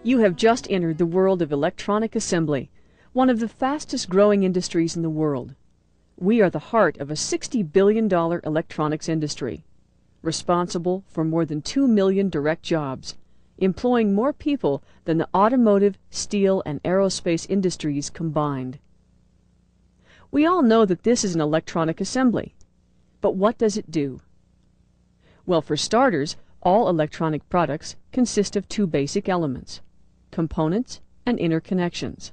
You have just entered the world of electronic assembly, one of the fastest growing industries in the world. We are the heart of a $60 billion electronics industry, responsible for more than 2 million direct jobs, employing more people than the automotive, steel, and aerospace industries combined. We all know that this is an electronic assembly, but what does it do? Well, for starters, all electronic products consist of two basic elements: components and interconnections.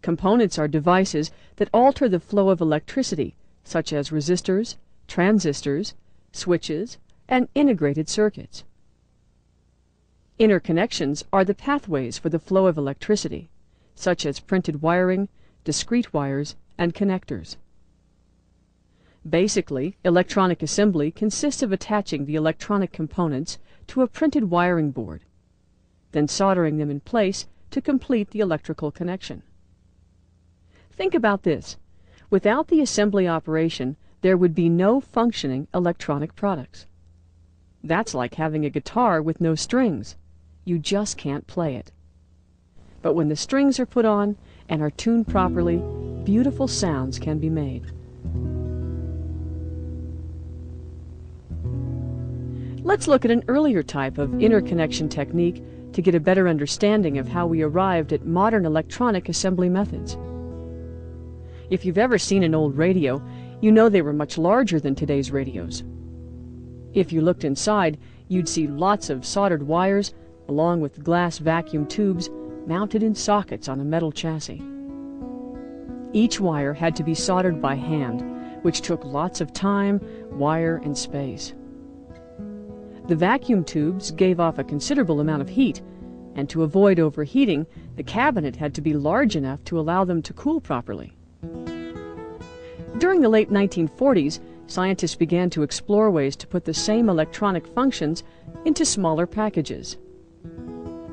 Components are devices that alter the flow of electricity, such as resistors, transistors, switches, and integrated circuits. Interconnections are the pathways for the flow of electricity, such as printed wiring, discrete wires, and connectors. Basically, electronic assembly consists of attaching the electronic components to a printed wiring board, then soldering them in place to complete the electrical connection. Think about this. Without the assembly operation, there would be no functioning electronic products. That's like having a guitar with no strings. You just can't play it. But when the strings are put on and are tuned properly, beautiful sounds can be made. Let's look at an earlier type of interconnection technique to get a better understanding of how we arrived at modern electronic assembly methods. If you've ever seen an old radio, you know they were much larger than today's radios. If you looked inside, you'd see lots of soldered wires, along with glass vacuum tubes mounted in sockets on a metal chassis. Each wire had to be soldered by hand, which took lots of time, wire, and space. The vacuum tubes gave off a considerable amount of heat, and to avoid overheating, the cabinet had to be large enough to allow them to cool properly. During the late 1940s, scientists began to explore ways to put the same electronic functions into smaller packages.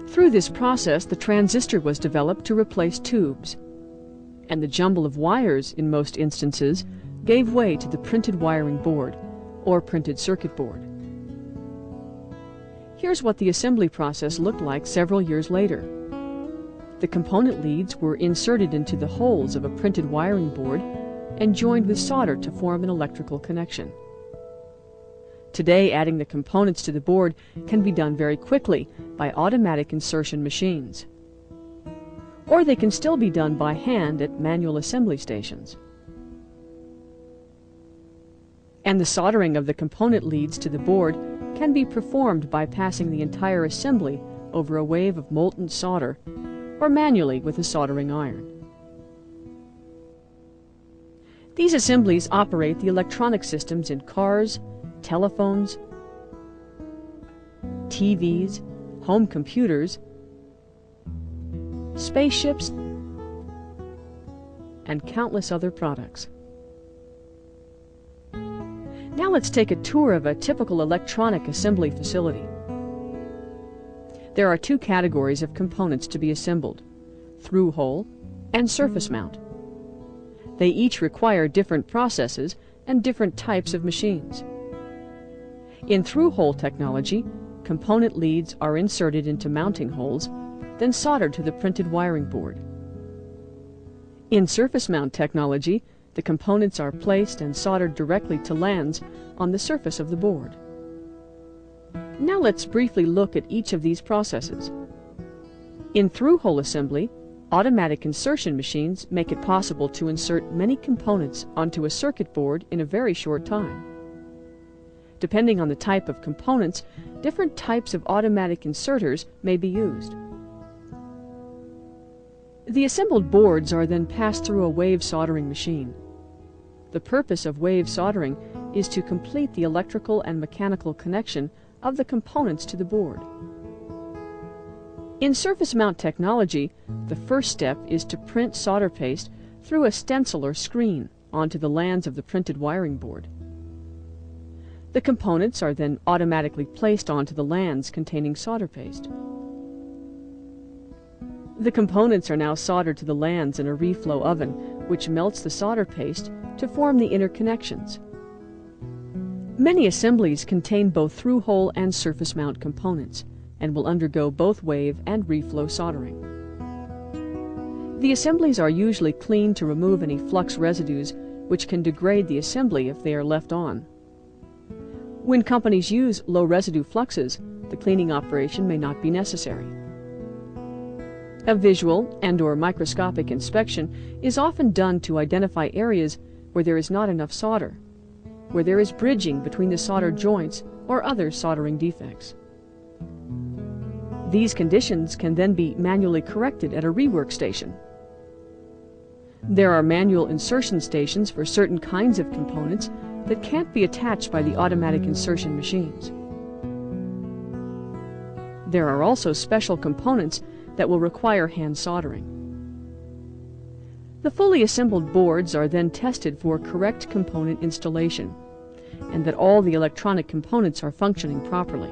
Through this process, the transistor was developed to replace tubes, and the jumble of wires, in most instances, gave way to the printed wiring board, or printed circuit board. Here's what the assembly process looked like several years later. The component leads were inserted into the holes of a printed wiring board and joined with solder to form an electrical connection. Today, adding the components to the board can be done very quickly by automatic insertion machines. Or they can still be done by hand at manual assembly stations. And the soldering of the component leads to the board can be performed by passing the entire assembly over a wave of molten solder or manually with a soldering iron. These assemblies operate the electronic systems in cars, telephones, TVs, home computers, spaceships, and countless other products. Now let's take a tour of a typical electronic assembly facility. There are two categories of components to be assembled: through-hole and surface mount. They each require different processes and different types of machines. In through-hole technology, component leads are inserted into mounting holes, then soldered to the printed wiring board. In surface mount technology, the components are placed and soldered directly to lands on the surface of the board. Now let's briefly look at each of these processes. In through-hole assembly, automatic insertion machines make it possible to insert many components onto a circuit board in a very short time. Depending on the type of components, different types of automatic inserters may be used. The assembled boards are then passed through a wave soldering machine. The purpose of wave soldering is to complete the electrical and mechanical connection of the components to the board. In surface mount technology, the first step is to print solder paste through a stencil or screen onto the lands of the printed wiring board. The components are then automatically placed onto the lands containing solder paste. The components are now soldered to the lands in a reflow oven, which melts the solder paste to form the interconnections. Many assemblies contain both through-hole and surface mount components, and will undergo both wave and reflow soldering. The assemblies are usually cleaned to remove any flux residues which can degrade the assembly if they are left on. When companies use low residue fluxes, the cleaning operation may not be necessary. A visual and/or microscopic inspection is often done to identify areas where there is not enough solder, where there is bridging between the solder joints or other soldering defects. These conditions can then be manually corrected at a rework station. There are manual insertion stations for certain kinds of components that can't be attached by the automatic insertion machines. There are also special components that will require hand soldering. The fully assembled boards are then tested for correct component installation and that all the electronic components are functioning properly.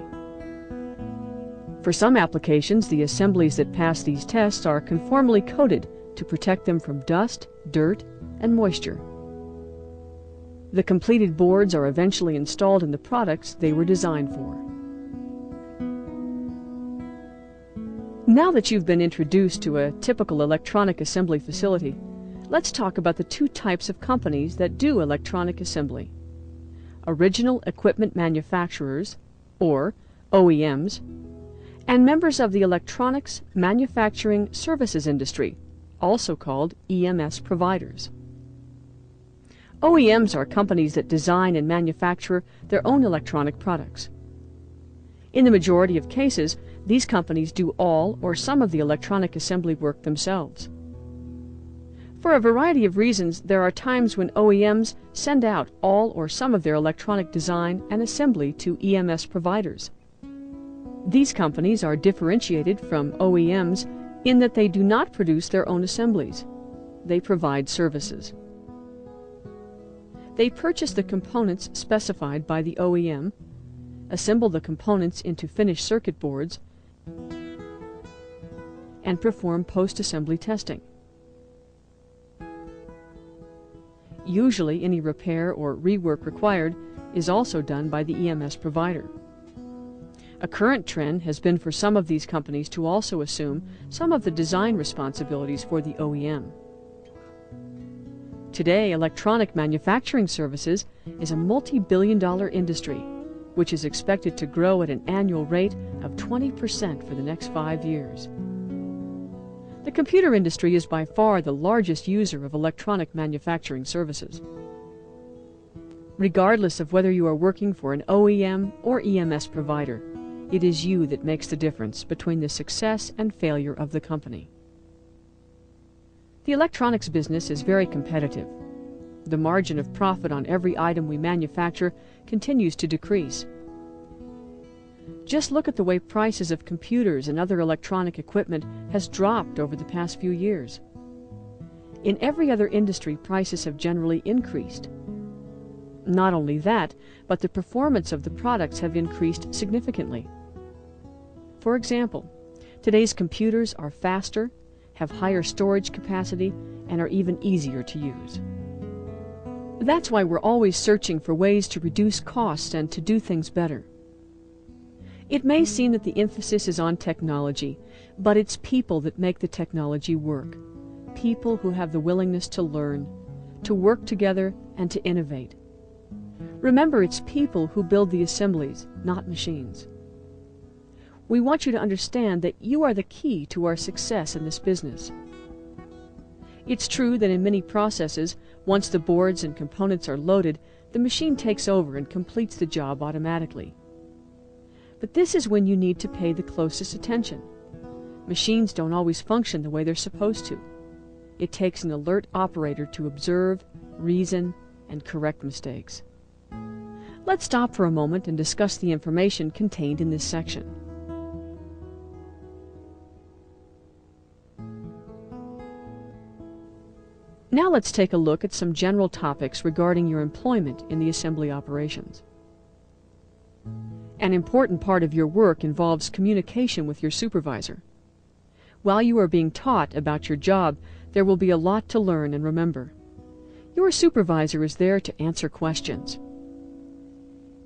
For some applications, the assemblies that pass these tests are conformally coated to protect them from dust, dirt, and moisture. The completed boards are eventually installed in the products they were designed for. Now that you've been introduced to a typical electronic assembly facility, let's talk about the two types of companies that do electronic assembly: original equipment manufacturers, or OEMs, and members of the electronics manufacturing services industry, also called EMS providers. OEMs are companies that design and manufacture their own electronic products. In the majority of cases, these companies do all or some of the electronic assembly work themselves. For a variety of reasons, there are times when OEMs send out all or some of their electronic design and assembly to EMS providers. These companies are differentiated from OEMs in that they do not produce their own assemblies. They provide services. They purchase the components specified by the OEM, assemble the components into finished circuit boards, and perform post-assembly testing. Usually, any repair or rework required is also done by the EMS provider. A current trend has been for some of these companies to also assume some of the design responsibilities for the OEM. Today, electronic manufacturing services is a multi-billion-dollar industry, which is expected to grow at an annual rate of 20% for the next 5 years. The computer industry is by far the largest user of electronic manufacturing services. Regardless of whether you are working for an OEM or EMS provider, it is you that makes the difference between the success and failure of the company. The electronics business is very competitive. The margin of profit on every item we manufacture continues to decrease. Just look at the way prices of computers and other electronic equipment has dropped over the past few years. In every other industry, prices have generally increased. Not only that, but the performance of the products have increased significantly. For example, today's computers are faster, have higher storage capacity, and are even easier to use. That's why we're always searching for ways to reduce costs and to do things better. It may seem that the emphasis is on technology, but it's people that make the technology work. People who have the willingness to learn, to work together, and to innovate. Remember, it's people who build the assemblies, not machines. We want you to understand that you are the key to our success in this business. It's true that in many processes, once the boards and components are loaded, the machine takes over and completes the job automatically. But this is when you need to pay the closest attention. Machines don't always function the way they're supposed to. It takes an alert operator to observe, reason, and correct mistakes. Let's stop for a moment and discuss the information contained in this section. Now let's take a look at some general topics regarding your employment in the assembly operations. An important part of your work involves communication with your supervisor. While you are being taught about your job, there will be a lot to learn and remember. Your supervisor is there to answer questions.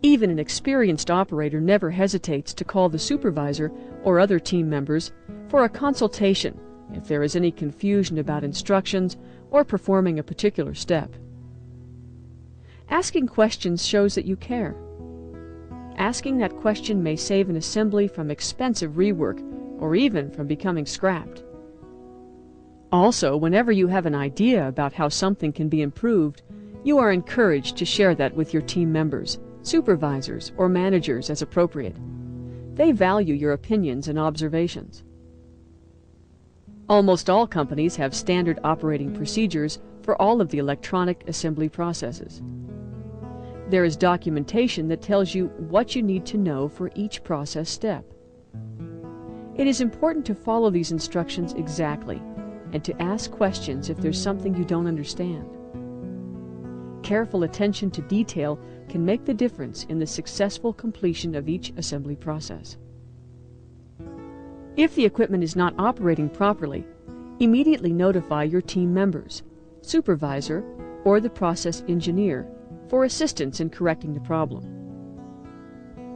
Even an experienced operator never hesitates to call the supervisor or other team members for a consultation if there is any confusion about instructions or performing a particular step. Asking questions shows that you care. Asking that question may save an assembly from expensive rework or even from becoming scrapped. Also, whenever you have an idea about how something can be improved, you are encouraged to share that with your team members, supervisors, or managers as appropriate. They value your opinions and observations. Almost all companies have standard operating procedures for all of the electronic assembly processes. There is documentation that tells you what you need to know for each process step. It is important to follow these instructions exactly and to ask questions if there's something you don't understand. Careful attention to detail can make the difference in the successful completion of each assembly process. If the equipment is not operating properly, immediately notify your team members, supervisor, or the process engineer for assistance in correcting the problem.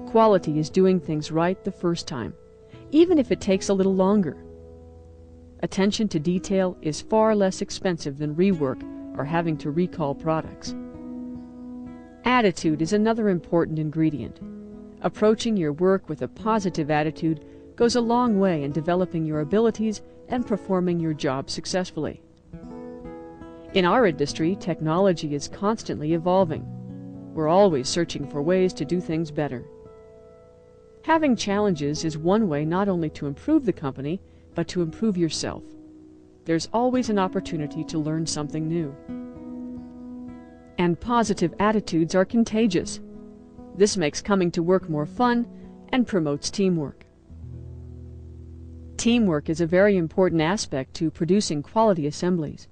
Quality is doing things right the first time, even if it takes a little longer. Attention to detail is far less expensive than rework or having to recall products. Attitude is another important ingredient. Approaching your work with a positive attitude goes a long way in developing your abilities and performing your job successfully. In our industry, technology is constantly evolving. We're always searching for ways to do things better. Having challenges is one way not only to improve the company, but to improve yourself. There's always an opportunity to learn something new. And positive attitudes are contagious. This makes coming to work more fun and promotes teamwork. Teamwork is a very important aspect to producing quality assemblies.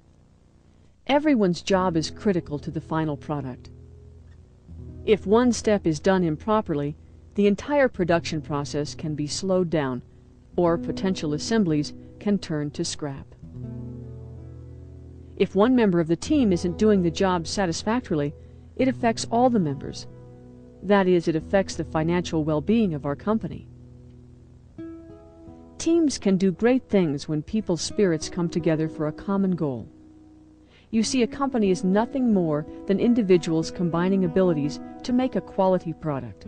Everyone's job is critical to the final product. If one step is done improperly, the entire production process can be slowed down, or potential assemblies can turn to scrap. If one member of the team isn't doing the job satisfactorily, it affects all the members. That is, it affects the financial well-being of our company. Teams can do great things when people's spirits come together for a common goal. You see, a company is nothing more than individuals combining abilities to make a quality product.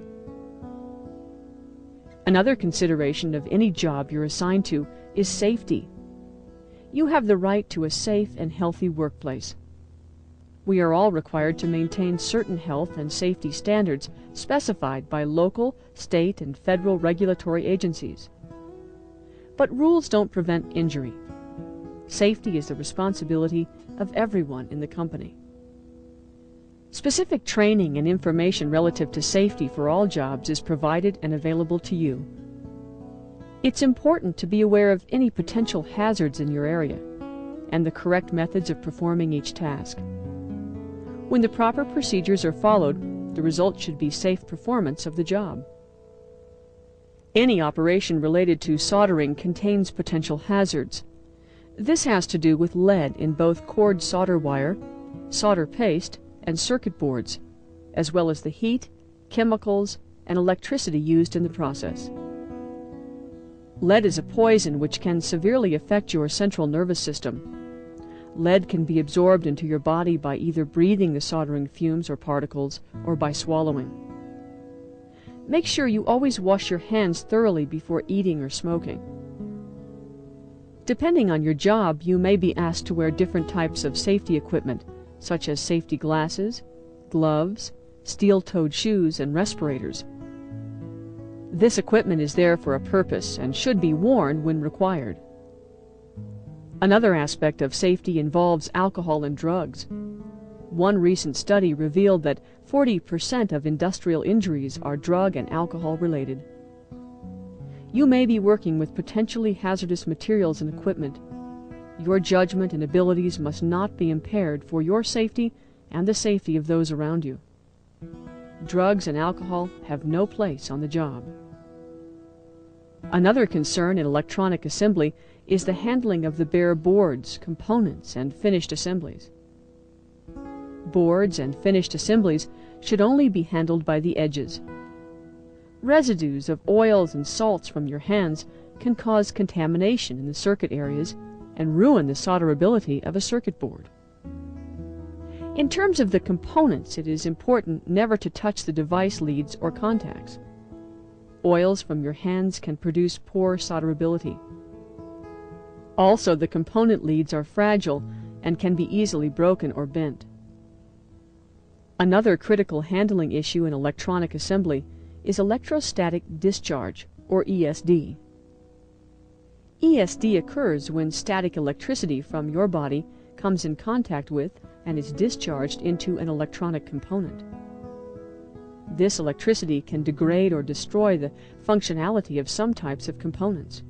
Another consideration of any job you're assigned to is safety. You have the right to a safe and healthy workplace. We are all required to maintain certain health and safety standards specified by local, state, and federal regulatory agencies. But rules don't prevent injury. Safety is the responsibility of everyone in the company. Specific training and information relative to safety for all jobs is provided and available to you. It's important to be aware of any potential hazards in your area and the correct methods of performing each task. When the proper procedures are followed, the result should be safe performance of the job. Any operation related to soldering contains potential hazards. This has to do with lead in both cord solder wire, solder paste, and circuit boards, as well as the heat, chemicals, and electricity used in the process. Lead is a poison which can severely affect your central nervous system. Lead can be absorbed into your body by either breathing the soldering fumes or particles or by swallowing. Make sure you always wash your hands thoroughly before eating or smoking. Depending on your job, you may be asked to wear different types of safety equipment, such as safety glasses, gloves, steel-toed shoes, and respirators. This equipment is there for a purpose and should be worn when required. Another aspect of safety involves alcohol and drugs. One recent study revealed that 40% of industrial injuries are drug and alcohol related. You may be working with potentially hazardous materials and equipment. Your judgment and abilities must not be impaired for your safety and the safety of those around you. Drugs and alcohol have no place on the job. Another concern in electronic assembly is the handling of the bare boards, components, and finished assemblies. boards and finished assemblies should only be handled by the edges. Residues of oils and salts from your hands can cause contamination in the circuit areas and ruin the solderability of a circuit board. In terms of the components, it is important never to touch the device leads or contacts. Oils from your hands can produce poor solderability. Also, the component leads are fragile and can be easily broken or bent. Another critical handling issue in electronic assembly is electrostatic discharge, or ESD. ESD occurs when static electricity from your body comes in contact with and is discharged into an electronic component. This electricity can degrade or destroy the functionality of some types of components.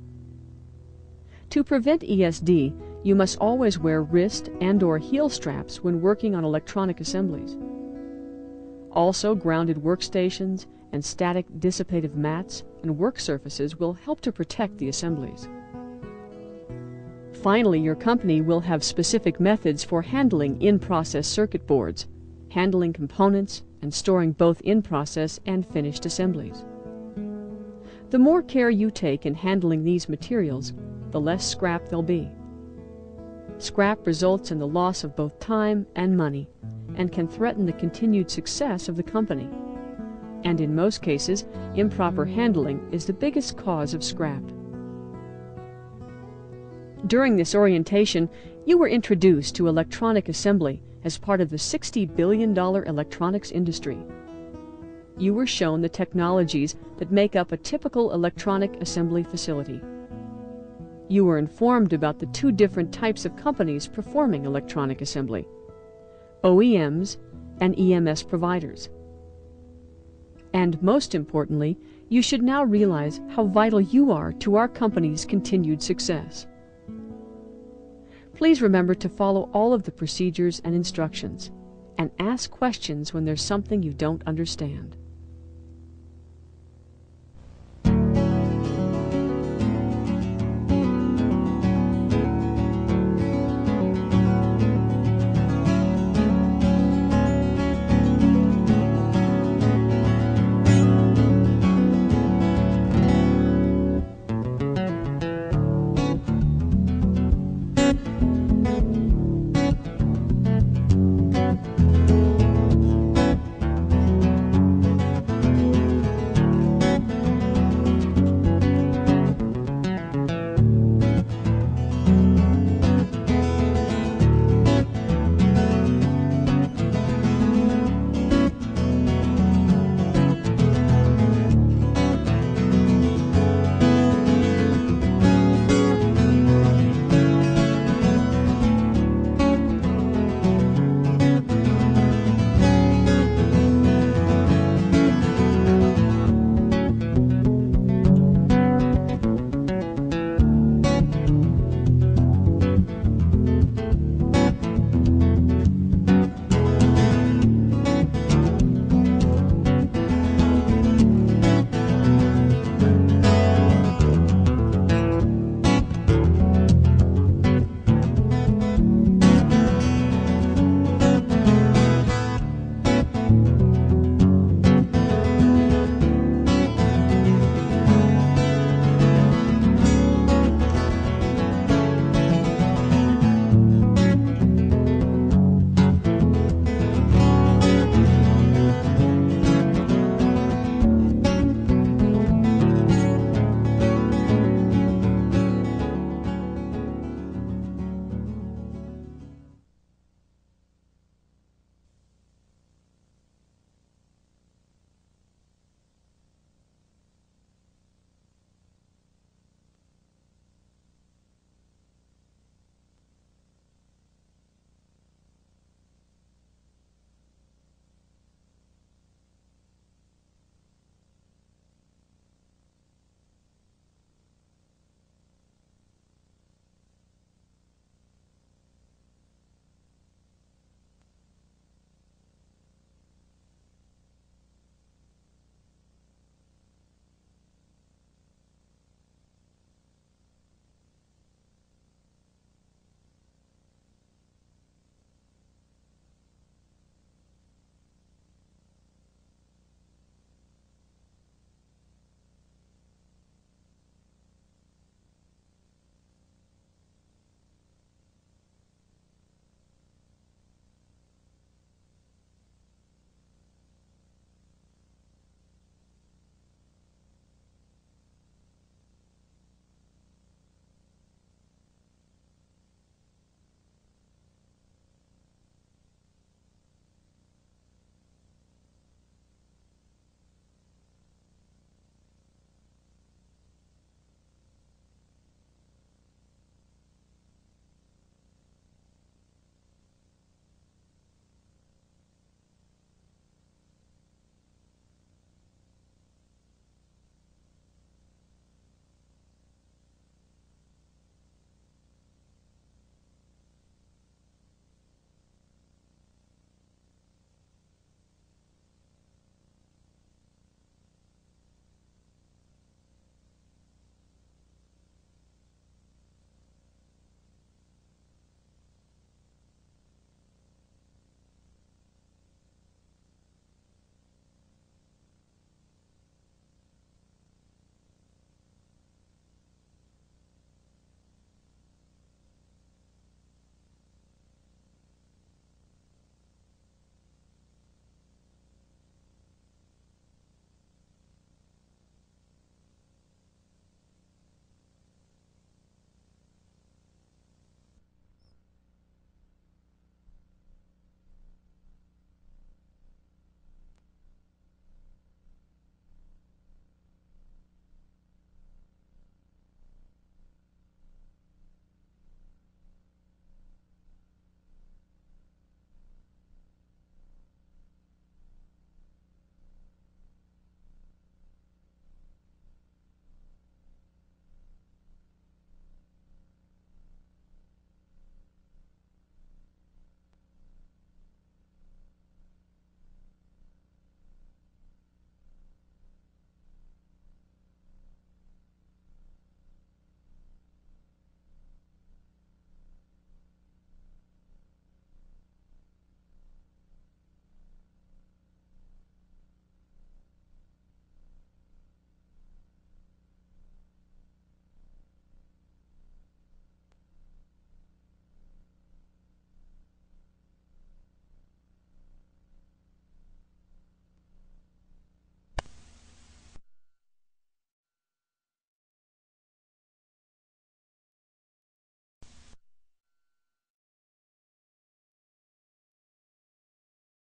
To prevent ESD, you must always wear wrist and/or heel straps when working on electronic assemblies. Also, grounded workstations and static dissipative mats and work surfaces will help to protect the assemblies. Finally, your company will have specific methods for handling in-process circuit boards, handling components, and storing both in-process and finished assemblies. The more care you take in handling these materials, the less scrap there'll be. Scrap results in the loss of both time and money and can threaten the continued success of the company. And in most cases, improper handling is the biggest cause of scrap. During this orientation, you were introduced to electronic assembly as part of the $60 billion electronics industry. You were shown the technologies that make up a typical electronic assembly facility. You were informed about the two different types of companies performing electronic assembly: OEMs and EMS providers. And most importantly, you should now realize how vital you are to our company's continued success. Please remember to follow all of the procedures and instructions, and ask questions when there's something you don't understand.